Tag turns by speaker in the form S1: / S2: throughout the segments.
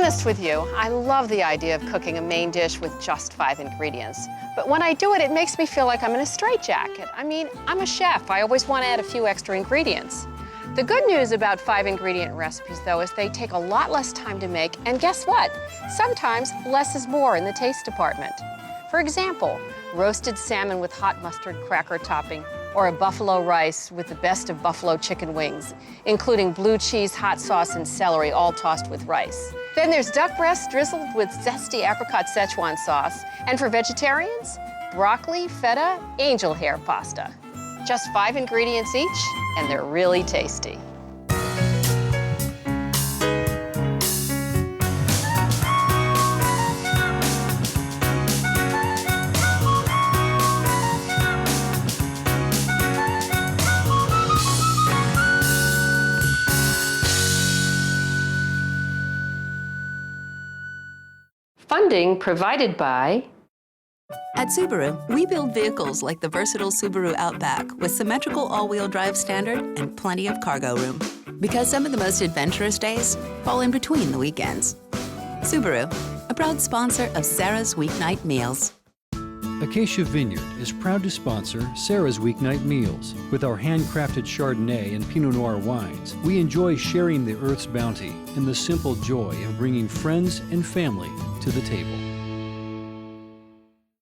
S1: honest with you, I love the idea of cooking a main dish with just 5 ingredients. But when I do it, it makes me feel like I'm in a straitjacket. I mean, I'm a chef. I always want to add a few extra ingredients. The good news about 5-ingredient recipes, though, is they take a lot less time to make, and guess what? Sometimes less is more in the taste department. For example, roasted salmon with hot mustard cracker topping, or a buffalo rice with the best of buffalo chicken wings, including blue cheese, hot sauce, and celery, all tossed with rice. Then there's duck breasts drizzled with zesty apricot Szechuan sauce. And for vegetarians, broccoli, feta, angel hair pasta. Just 5 ingredients each, and they're really tasty. Funding provided by...
S2: At Subaru, we build vehicles like the versatile Subaru Outback with symmetrical all-wheel drive standard and plenty of cargo room. Because some of the most adventurous days fall in between the weekends. Subaru, a proud sponsor of Sara's Weeknight Meals.
S3: Acacia Vineyard is proud to sponsor Sara's Weeknight Meals. With our handcrafted Chardonnay and Pinot Noir wines, we enjoy sharing the Earth's bounty and the simple joy of bringing friends and family to the table.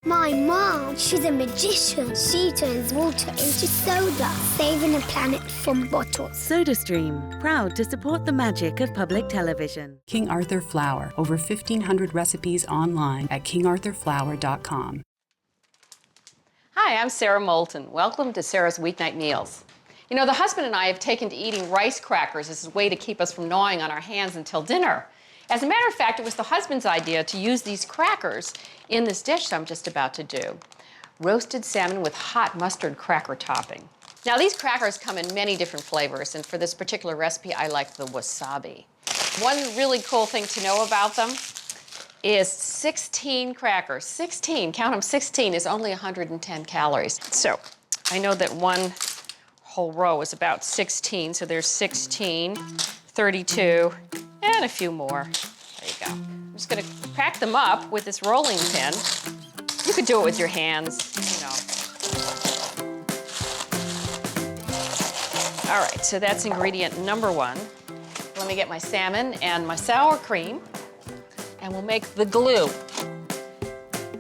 S4: My mom, she's a magician. She turns water into soda, saving the planet from bottles.
S5: SodaStream, proud to support the magic of public television.
S6: King Arthur Flour, over 1,500 recipes online at kingarthurflour.com.
S1: Hi, I'm Sara Moulton. Welcome to Sara's Weeknight Meals. You know, the husband and I have taken to eating rice crackers as a way to keep us from gnawing on our hands until dinner. As a matter of fact, it was the husband's idea to use these crackers in this dish I'm just about to do. Roasted salmon with hot mustard cracker topping. Now, these crackers come in many different flavors, and for this particular recipe, I like the wasabi. One really cool thing to know about them is 16 crackers. 16, count them, 16 is only 110 calories. So I know that one whole row is about 16, so there's 16, 32, and a few more. There you go. I'm just gonna pack them up with this rolling pin. You could do it with your hands, you know. All right, so that's ingredient number 1. Let me get my salmon and my sour cream, and we'll make the glue. All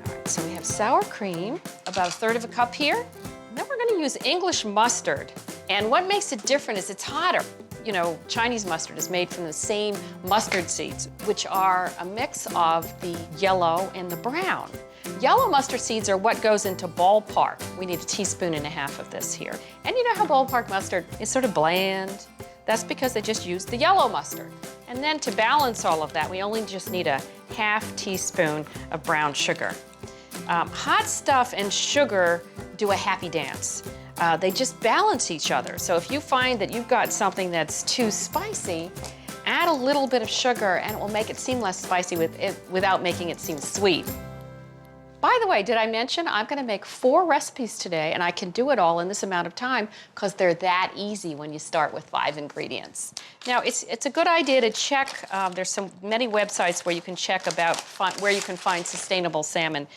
S1: right, so we have sour cream, about 1/3 of a cup here. And then we're gonna use English mustard. And what makes it different is it's hotter. You know, Chinese mustard is made from the same mustard seeds, which are a mix of the yellow and the brown. Yellow mustard seeds are what goes into ballpark. We need 1.5 teaspoons of this here. And you know how ballpark mustard is sort of bland? That's because they just used the yellow mustard. And then to balance all of that, we only just need a 1/2 teaspoon of brown sugar. Hot stuff and sugar do a happy dance. They just balance each other. So if you find that you've got something that's too spicy, add a little bit of sugar and it will make it seem less spicy without making it seem sweet. By the way, did I mention I'm gonna make 4 recipes today, and I can do it all in this amount of time because they're that easy when you start with 5 ingredients. Now, it's a good idea to check, there's many websites where you can check about where you can find sustainable salmon,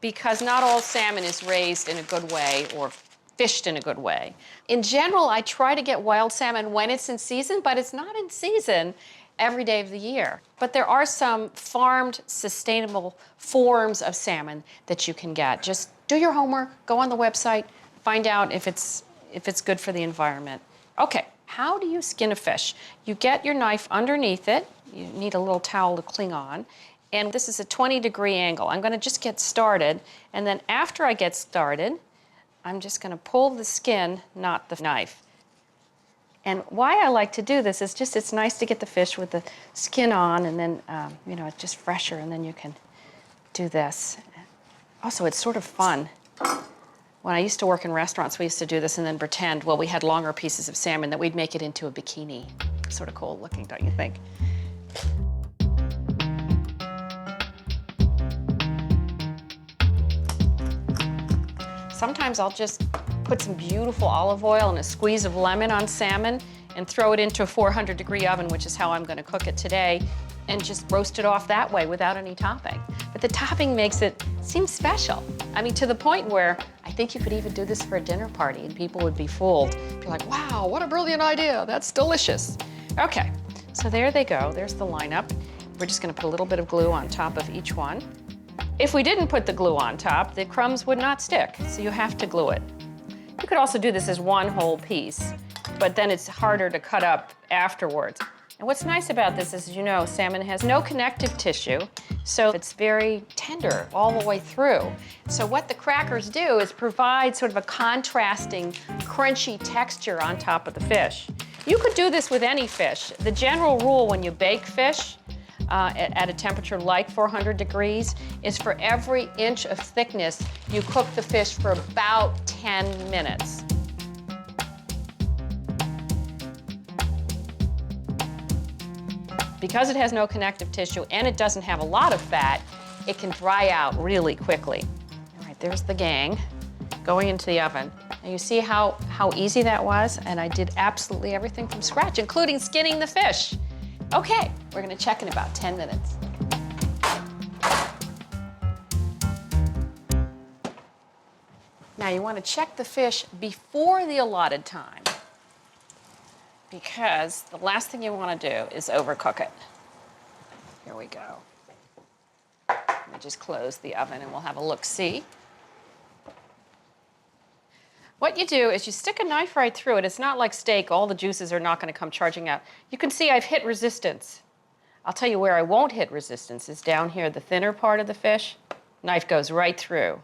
S1: because not all salmon is raised in a good way or fished in a good way. In general, I try to get wild salmon when it's in season, but it's not in season every day of the year. But there are some farmed, sustainable forms of salmon that you can get. Just do your homework, go on the website, find out if it's good for the environment. Okay, how do you skin a fish? You get your knife underneath it. You need a little towel to cling on. And this is a 20-degree angle. I'm gonna just get started, and then after I get started, I'm just gonna pull the skin, not the knife. And why I like to do this is just it's nice to get the fish with the skin on, and then, you know, it's just fresher, and then you can do this. Also, it's sort of fun. When I used to work in restaurants, we used to do this and then pretend, well, we had longer pieces of salmon, that we'd make it into a bikini. Sort of cool looking, don't you think? Sometimes I'll just put some beautiful olive oil and a squeeze of lemon on salmon and throw it into a 400-degree oven, which is how I'm gonna cook it today, and just roast it off that way without any topping. But the topping makes it seem special. I mean, to the point where I think you could even do this for a dinner party and people would be fooled. Be like, wow, what a brilliant idea, that's delicious. Okay, so there they go, there's the lineup. We're just gonna put a little bit of glue on top of each one. If we didn't put the glue on top, the crumbs would not stick, so you have to glue it. You could also do this as one whole piece, but then it's harder to cut up afterwards. And what's nice about this is, you know, salmon has no connective tissue, so it's very tender all the way through. So what the crackers do is provide sort of a contrasting, crunchy texture on top of the fish. You could do this with any fish. The general rule when you bake fish at a temperature like 400 degrees is for every inch of thickness, you cook the fish for about 10 minutes. Because it has no connective tissue and it doesn't have a lot of fat, it can dry out really quickly. All right, there's the gang going into the oven. And you see how easy that was? And I did absolutely everything from scratch, including skinning the fish. Okay, we're gonna check in about 10 minutes. Now you wanna check the fish before the allotted time, because the last thing you want to do is overcook it. Here we go. Let me just close the oven and we'll have a look-see. What you do is you stick a knife right through it. It's not like steak, all the juices are not going to come charging out. You can see I've hit resistance. I'll tell you where I won't hit resistance is down here, the thinner part of the fish. Knife goes right through.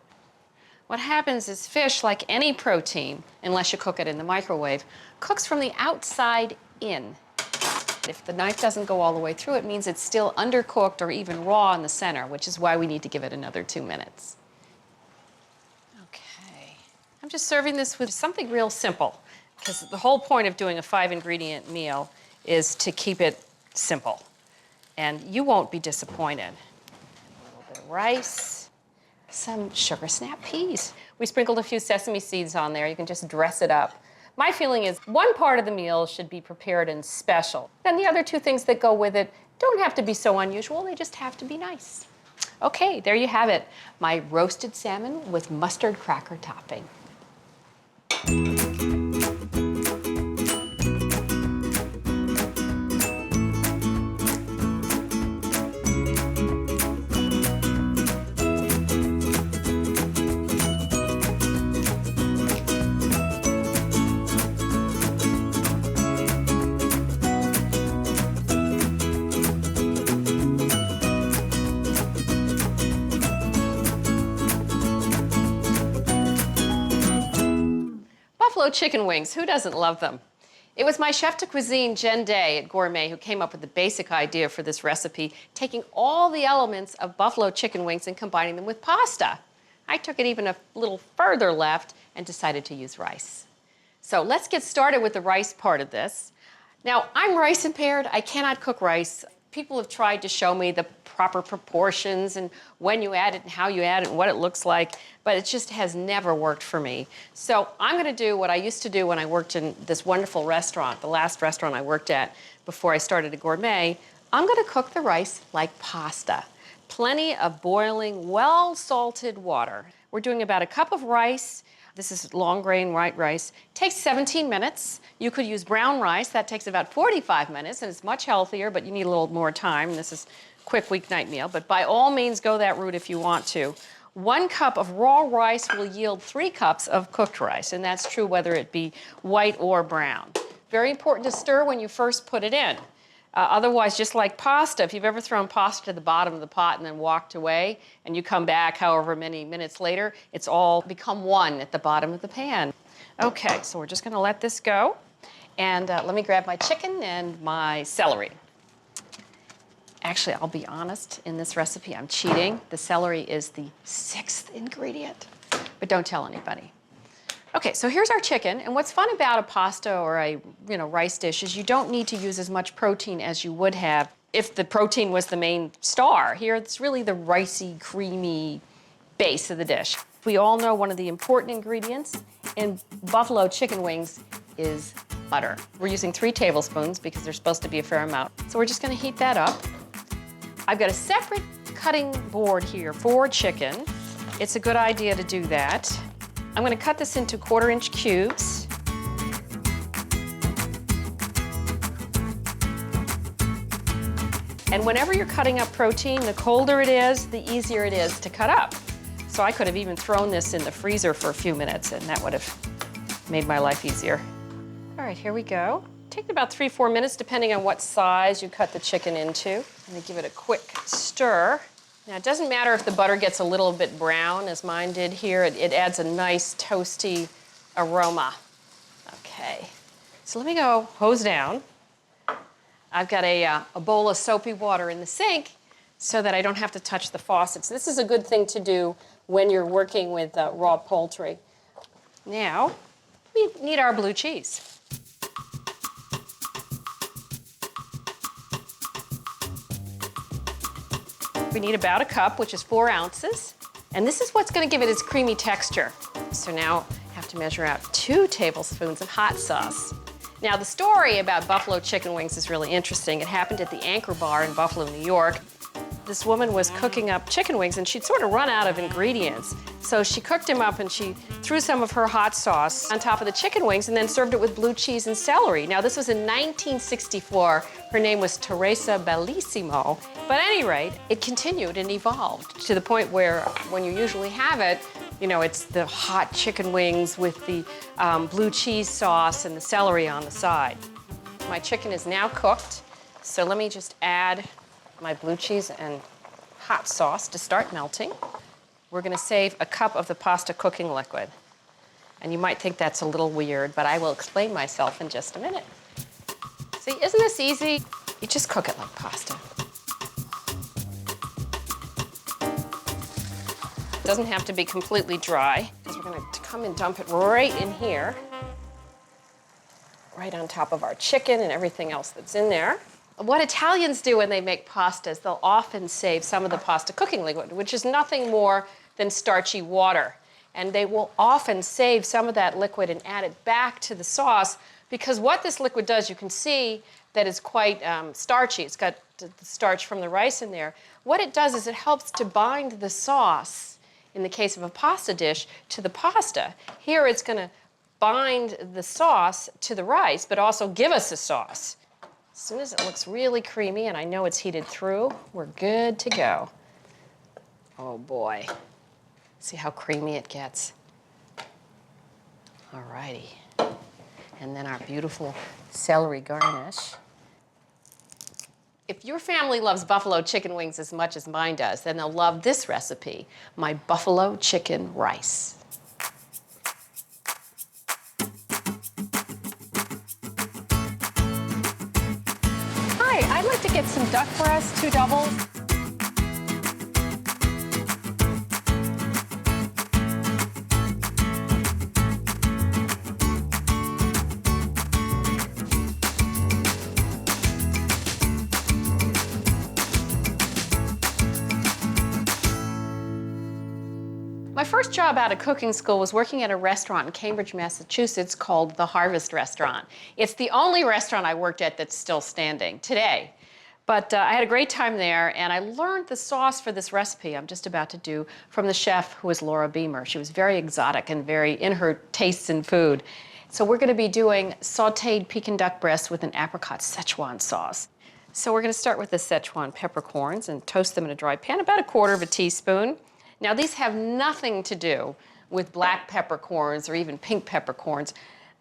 S1: What happens is fish, like any protein, unless you cook it in the microwave, cooks from the outside in. If the knife doesn't go all the way through, it means it's still undercooked or even raw in the center, which is why we need to give it another 2 minutes. Okay, I'm just serving this with something real simple, because the whole point of doing a 5-ingredient meal is to keep it simple. And you won't be disappointed. A little bit of rice. Some sugar snap peas. We sprinkled a few sesame seeds on there. You can just dress it up. My feeling is one part of the meal should be prepared and special. Then the other 2 things that go with it don't have to be so unusual, they just have to be nice. Okay, there you have it. My roasted salmon with mustard cracker topping. Buffalo chicken wings, who doesn't love them? It was my chef de cuisine, Jen Day at Gourmet, who came up with the basic idea for this recipe, taking all the elements of buffalo chicken wings and combining them with pasta. I took it even a little further left and decided to use rice. So let's get started with the rice part of this. Now, I'm rice impaired. I cannot cook rice. People have tried to show me the proper proportions and when you add it and how you add it and what it looks like, but it just has never worked for me. So I'm going to do what I used to do when I worked in this wonderful restaurant, the last restaurant I worked at before I started at Gourmet. I'm going to cook the rice like pasta. Plenty of boiling, well-salted water. We're doing about a cup of rice. This is long grain white rice. Takes 17 minutes. You could use brown rice. That takes about 45 minutes, and it's much healthier, but you need a little more time. This is a quick weeknight meal, but by all means, go that route if you want to. 1 cup of raw rice will yield 3 cups of cooked rice, and that's true whether it be white or brown. Very important to stir when you first put it in. Otherwise, just like pasta, if you've ever thrown pasta to the bottom of the pot and then walked away, and you come back however many minutes later, it's all become one at the bottom of the pan. Okay, so we're just gonna let this go. And let me grab my chicken and my celery. Actually, I'll be honest, in this recipe, I'm cheating. The celery is the 6th ingredient, but don't tell anybody. Okay, so here's our chicken, and what's fun about a pasta or a rice dish is you don't need to use as much protein as you would have if the protein was the main star. Here, it's really the ricey, creamy base of the dish. We all know one of the important ingredients in buffalo chicken wings is butter. We're using 3 tablespoons because there's supposed to be a fair amount. So we're just gonna heat that up. I've got a separate cutting board here for chicken. It's a good idea to do that. I'm gonna cut this into 1/4-inch cubes. And whenever you're cutting up protein, the colder it is, the easier it is to cut up. So I could have even thrown this in the freezer for a few minutes and that would have made my life easier. All right, here we go. Take about 3-4 minutes, depending on what size you cut the chicken into. I'm gonna give it a quick stir. Now, it doesn't matter if the butter gets a little bit brown, as mine did here. It adds a nice toasty aroma. Okay, so let me go hose down. I've got a bowl of soapy water in the sink so that I don't have to touch the faucets. This is a good thing to do when you're working with raw poultry. Now, we need our blue cheese. We need about a cup, which is 4 ounces. And this is what's gonna give it its creamy texture. So now I have to measure out 2 tablespoons of hot sauce. Now the story about buffalo chicken wings is really interesting. It happened at the Anchor Bar in Buffalo, New York. This woman was cooking up chicken wings and she'd sort of run out of ingredients. So she cooked them up and she threw some of her hot sauce on top of the chicken wings and then served it with blue cheese and celery. Now this was in 1964. Her name was Teresa Bellissimo. But at any rate, it continued and evolved to the point where when you usually have it, you know, it's the hot chicken wings with the blue cheese sauce and the celery on the side. My chicken is now cooked, so let me just add my blue cheese and hot sauce to start melting. We're gonna save a cup of the pasta cooking liquid. And you might think that's a little weird, but I will explain myself in just a minute. See, isn't this easy? You just cook it like pasta. It doesn't have to be completely dry, because we're gonna come and dump it right in here, right on top of our chicken and everything else that's in there. What Italians do when they make pastas, they'll often save some of the pasta cooking liquid, which is nothing more than starchy water. And they will often save some of that liquid and add it back to the sauce, because what this liquid does, you can see that it's quite starchy. It's got the starch from the rice in there. What it does is it helps to bind the sauce, in the case of a pasta dish, to the pasta. Here it's gonna bind the sauce to the rice, but also give us a sauce. As soon as it looks really creamy and I know it's heated through, we're good to go. Oh boy. See how creamy it gets. All righty. And then our beautiful celery garnish. If your family loves buffalo chicken wings as much as mine does, then they'll love this recipe, my buffalo chicken rice. Hi, I'd like to get some duck breasts, 2 doubles. My first job out of cooking school was working at a restaurant in Cambridge, Massachusetts called the Harvest Restaurant. It's the only restaurant I worked at that's still standing today. But I had a great time there, and I learned the sauce for this recipe I'm just about to do from the chef, who is Laura Beamer. She was very exotic and very in her tastes in food. So we're going to be doing sautéed Pekin duck breasts with an Apricot Szechuan sauce. So we're going to start with the Szechuan peppercorns and toast them in a dry pan, about 1/4 teaspoon. Now, these have nothing to do with black peppercorns or even pink peppercorns.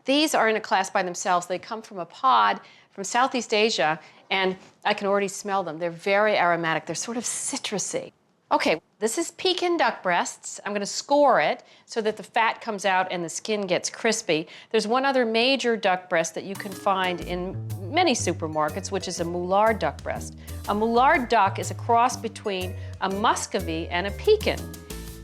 S1: These are in a class by themselves. They come from a pod from Southeast Asia, and I can already smell them. They're very aromatic. They're sort of citrusy. Okay, this is Pekin duck breasts. I'm gonna score it so that the fat comes out and the skin gets crispy. There's one other major duck breast that you can find in many supermarkets, which is a Moulard duck breast. A Moulard duck is a cross between a Muscovy and a Pekin.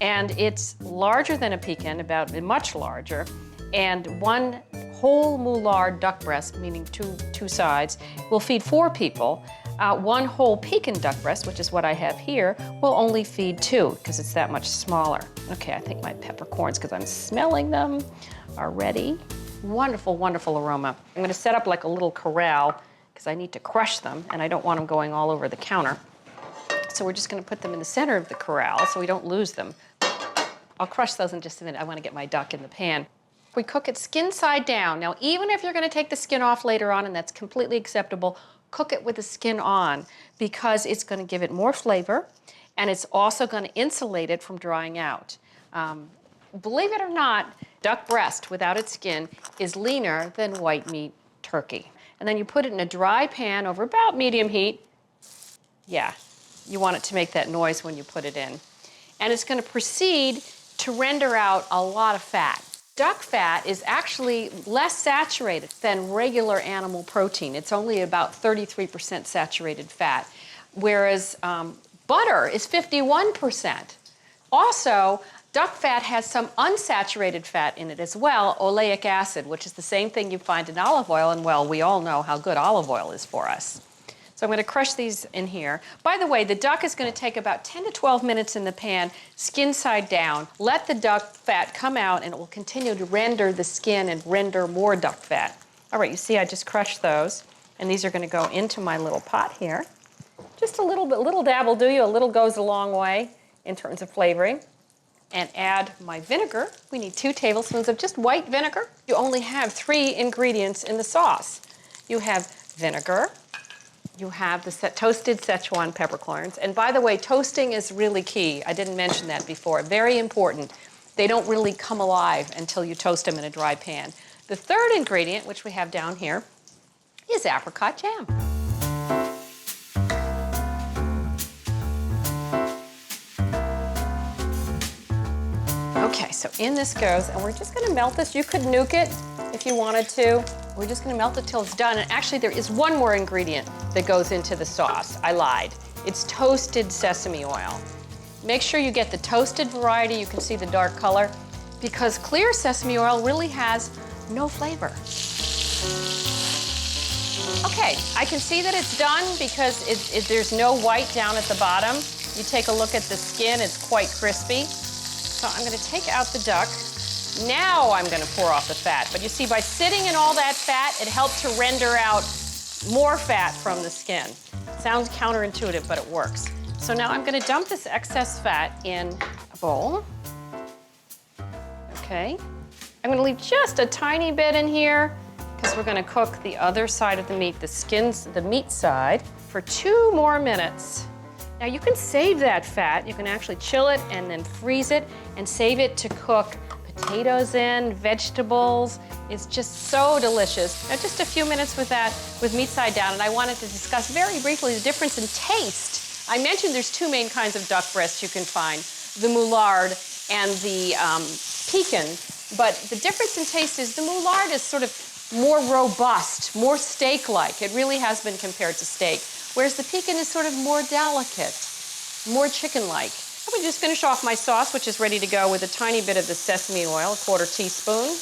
S1: And it's larger than a Pekin, about much larger. And one whole Moulard duck breast, meaning two sides, will feed 4 people. One whole Pekin duck breast, which is what I have here, will only feed 2 because it's that much smaller. Okay, I think my peppercorns, because I'm smelling them, are ready. Wonderful, wonderful aroma. I'm gonna set up like a little corral because I need to crush them and I don't want them going all over the counter. So we're just gonna put them in the center of the corral so we don't lose them. I'll crush those in just a minute. I wanna get my duck in the pan. We cook it skin side down. Now, even if you're gonna take the skin off later on, and that's completely acceptable, cook it with the skin on because it's gonna give it more flavor and it's also gonna insulate it from drying out. Believe it or not, duck breast without its skin is leaner than white meat turkey. And then you put it in a dry pan over about medium heat. Yeah, you want it to make that noise when you put it in. And it's gonna proceed to render out a lot of fat. Duck fat is actually less saturated than regular animal protein. It's only about 33% saturated fat, whereas butter is 51%. Also, duck fat has some unsaturated fat in it as well, oleic acid, which is the same thing you find in olive oil, and well, we all know how good olive oil is for us. So I'm gonna crush these in here. By the way, the duck is gonna take about 10 to 12 minutes in the pan, skin side down. Let the duck fat come out and it will continue to render the skin and render more duck fat. All right, you see I just crushed those, and these are gonna go into my little pot here. Just a little bit, little dab will do you, a little goes a long way in terms of flavoring. And add my vinegar. We need 2 tablespoons of just white vinegar. You only have 3 ingredients in the sauce. You have vinegar, you have the toasted Szechuan peppercorns. And by the way, toasting is really key. I didn't mention that before. Very important. They don't really come alive until you toast them in a dry pan. The third ingredient, which we have down here, is apricot jam. Okay, so in this goes, and we're just gonna melt this. You could nuke it if you wanted to. We're just gonna melt it till it's done. And actually, there is one more ingredient that goes into the sauce. I lied. It's toasted sesame oil. Make sure you get the toasted variety. You can see the dark color, because clear sesame oil really has no flavor. Okay, I can see that it's done because there's no white down at the bottom. You take a look at the skin, it's quite crispy. So I'm gonna take out the duck. Now I'm gonna pour off the fat. But you see, by sitting in all that fat, it helped to render out more fat from the skin. Sounds counterintuitive, but it works. So now I'm gonna dump this excess fat in a bowl. Okay. I'm gonna leave just a tiny bit in here because we're gonna cook the other side of the meat, the meat side, for 2 more minutes. Now you can save that fat. You can actually chill it and then freeze it and save it to cook potatoes in, vegetables. It's just so delicious. Now just a few minutes with that, with meat side down, and I wanted to discuss very briefly the difference in taste. I mentioned there's 2 main kinds of duck breasts you can find, the moulard and the Pekin, but the difference in taste is the moulard is sort of more robust, more steak-like. It really has been compared to steak. Whereas the Pekin is sort of more delicate, more chicken-like. I'm gonna just finish off my sauce, which is ready to go, with a tiny bit of the sesame oil, a 1/4 teaspoon.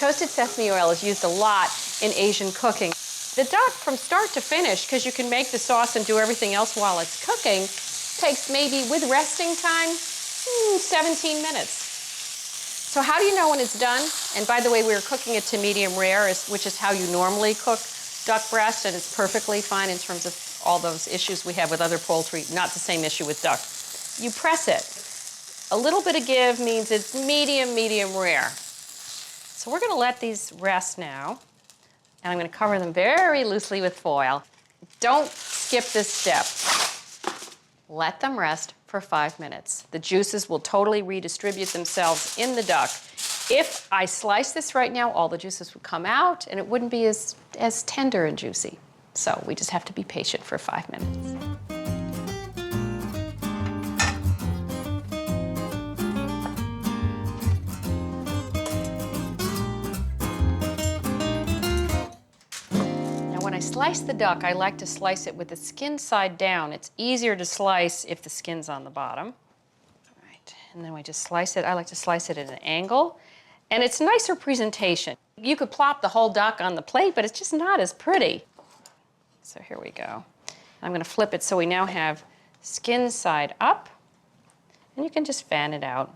S1: Toasted sesame oil is used a lot in Asian cooking. The duck, from start to finish, because you can make the sauce and do everything else while it's cooking, takes maybe, with resting time, 17 minutes. So how do you know when it's done? And by the way, we're cooking it to medium rare, which is how you normally cook duck breast, and it's perfectly fine in terms of all those issues we have with other poultry, not the same issue with duck. You press it. A little bit of give means it's medium rare. So we're gonna let these rest now, and I'm gonna cover them very loosely with foil. Don't skip this step. Let them rest for 5 minutes. The juices will totally redistribute themselves in the duck. If I slice this right now, all the juices would come out and it wouldn't be as tender and juicy. So we just have to be patient for 5 minutes. Now when I slice the duck, I like to slice it with the skin side down. It's easier to slice if the skin's on the bottom. All right, and then I just slice it. I like to slice it at an angle. And it's nicer presentation. You could plop the whole duck on the plate, but it's just not as pretty. So here we go. I'm gonna flip it so we now have skin side up, and you can just fan it out.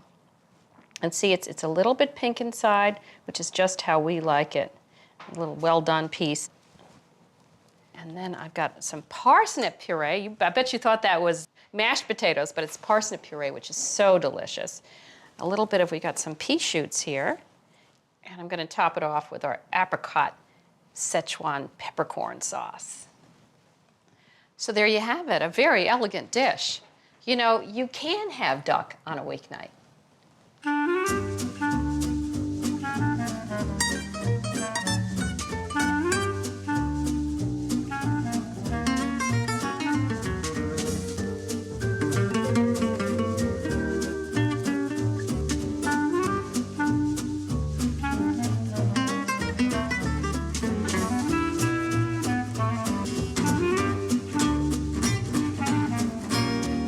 S1: And see, it's a little bit pink inside, which is just how we like it. A little well done piece. And then I've got some parsnip puree. I bet you thought that was mashed potatoes, but it's parsnip puree, which is so delicious. A little bit of, we got some pea shoots here, and I'm gonna top it off with our Apricot Szechuan Peppercorn sauce. So there you have it, a very elegant dish. You know, you can have duck on a weeknight.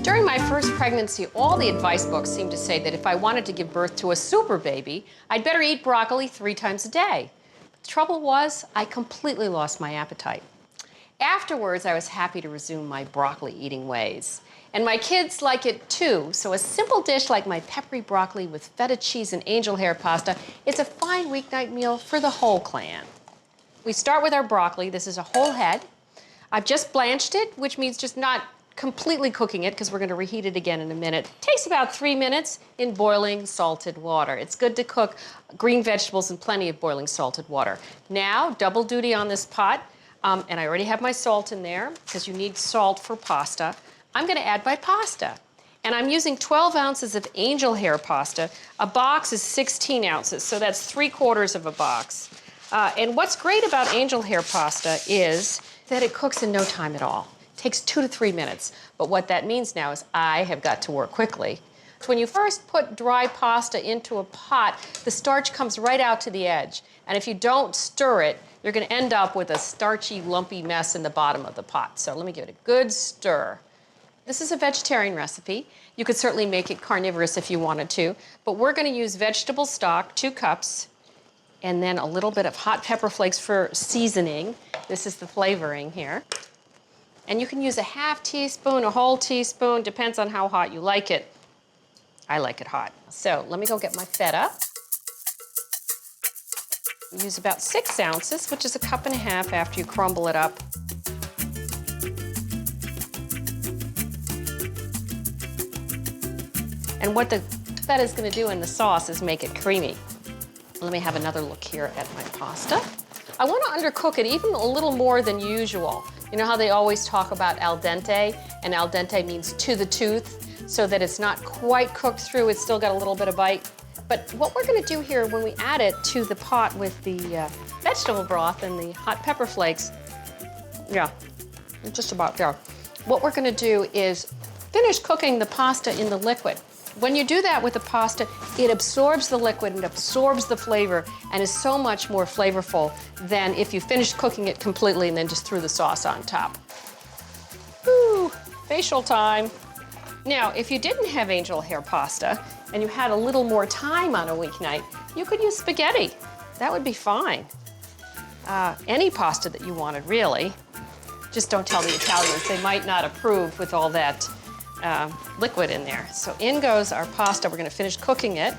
S1: During my first pregnancy, all the advice books seemed to say that if I wanted to give birth to a super baby, I'd better eat broccoli 3 times a day. The trouble was, I completely lost my appetite. Afterwards, I was happy to resume my broccoli eating ways. And my kids like it too, so a simple dish like my peppery broccoli with feta cheese and angel hair pasta is a fine weeknight meal for the whole clan. We start with our broccoli. This is a whole head. I've just blanched it, which means just not completely cooking it because we're going to reheat it again in a minute. It takes about 3 minutes in boiling salted water. It's good to cook green vegetables in plenty of boiling salted water. Now, double duty on this pot, and I already have my salt in there because you need salt for pasta. I'm going to add my pasta. And I'm using 12 ounces of angel hair pasta. A box is 16 ounces, so that's 3/4 of a box. And what's great about angel hair pasta is that it cooks in no time at all. Takes 2 to 3 minutes. But what that means now is I have got to work quickly. When you first put dry pasta into a pot, the starch comes right out to the edge. And if you don't stir it, you're going to end up with a starchy, lumpy mess in the bottom of the pot. So let me give it a good stir. This is a vegetarian recipe. You could certainly make it carnivorous if you wanted to, but we're going to use vegetable stock, 2 cups, and then a little bit of hot pepper flakes for seasoning. This is the flavoring here. And you can use a 1/2 teaspoon, a whole teaspoon, depends on how hot you like it. I like it hot. So let me go get my feta. Use about 6 ounces, which is a 1.5 cups after you crumble it up. And what the feta is going to do in the sauce is make it creamy. Let me have another look here at my pasta. I want to undercook it even a little more than usual. You know how they always talk about al dente, and al dente means to the tooth, so that it's not quite cooked through, it's still got a little bit of bite. But what we're going to do here when we add it to the pot with the vegetable broth and the hot pepper flakes, just about there. What we're going to do is finish cooking the pasta in the liquid. When you do that with the pasta, it absorbs the liquid and absorbs the flavor and is so much more flavorful than if you finished cooking it completely and then just threw the sauce on top. Woo, facial time. Now, if you didn't have angel hair pasta and you had a little more time on a weeknight, you could use spaghetti. That would be fine. Any pasta that you wanted, really. Just don't tell the Italians. They might not approve with all that liquid in there. So in goes our pasta. We're going to finish cooking it,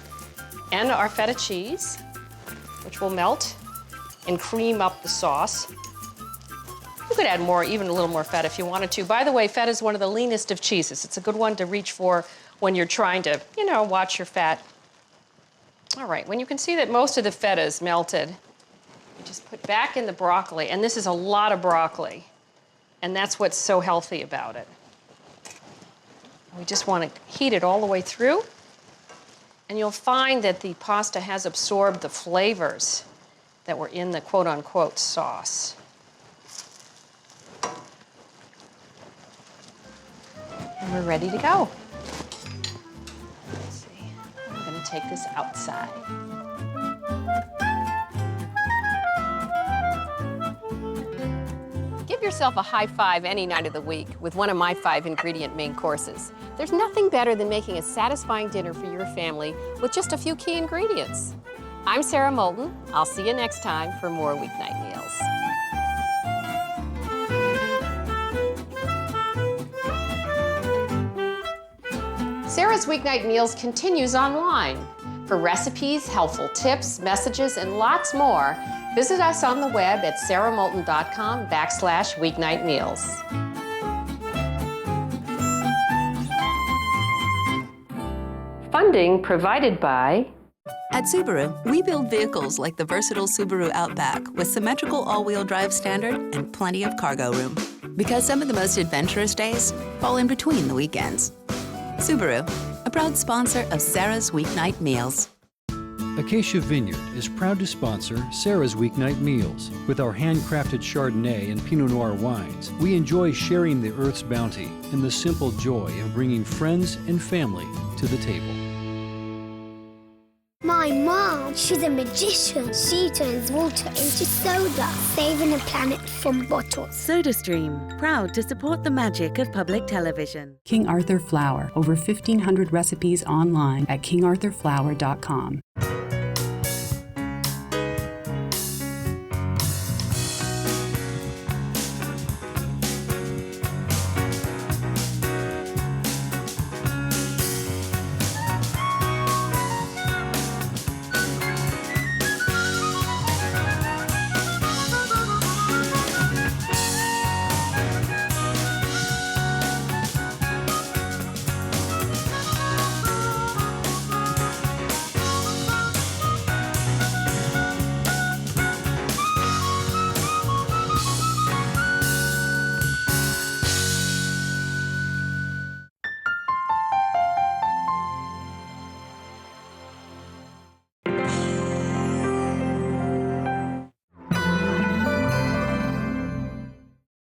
S1: and our feta cheese, which will melt and cream up the sauce. You could add more, even a little more feta if you wanted to. By the way, feta is one of the leanest of cheeses. It's a good one to reach for when you're trying to, watch your fat. All right, when you can see that most of the feta is melted, you just put back in the broccoli, and this is a lot of broccoli, and that's what's so healthy about it. We just want to heat it all the way through, and you'll find that the pasta has absorbed the flavors that were in the quote-unquote sauce. And we're ready to go. Let's see. I'm going to take this outside. Give yourself a high five any night of the week with one of my 5-ingredient main courses. There's nothing better than making a satisfying dinner for your family with just a few key ingredients. I'm Sara Moulton. I'll see you next time for more Weeknight Meals. Sara's Weeknight Meals continues online. For recipes, helpful tips, messages, and lots more, visit us on the web at saramoulton.com/weeknightmeals. Funding provided by...
S2: At Subaru, we build vehicles like the versatile Subaru Outback with symmetrical all-wheel drive standard and plenty of cargo room. Because some of the most adventurous days fall in between the weekends. Subaru, a proud sponsor of Sara's Weeknight Meals.
S3: Acacia Vineyard is proud to sponsor Sara's Weeknight Meals. With our handcrafted Chardonnay and Pinot Noir wines, we enjoy sharing the Earth's bounty and the simple joy of bringing friends and family to the table.
S4: My mom, she's a magician. She turns water into soda, saving the planet from bottles.
S5: SodaStream, proud to support the magic of public television.
S6: King Arthur Flour, over 1,500 recipes online at kingarthurflour.com.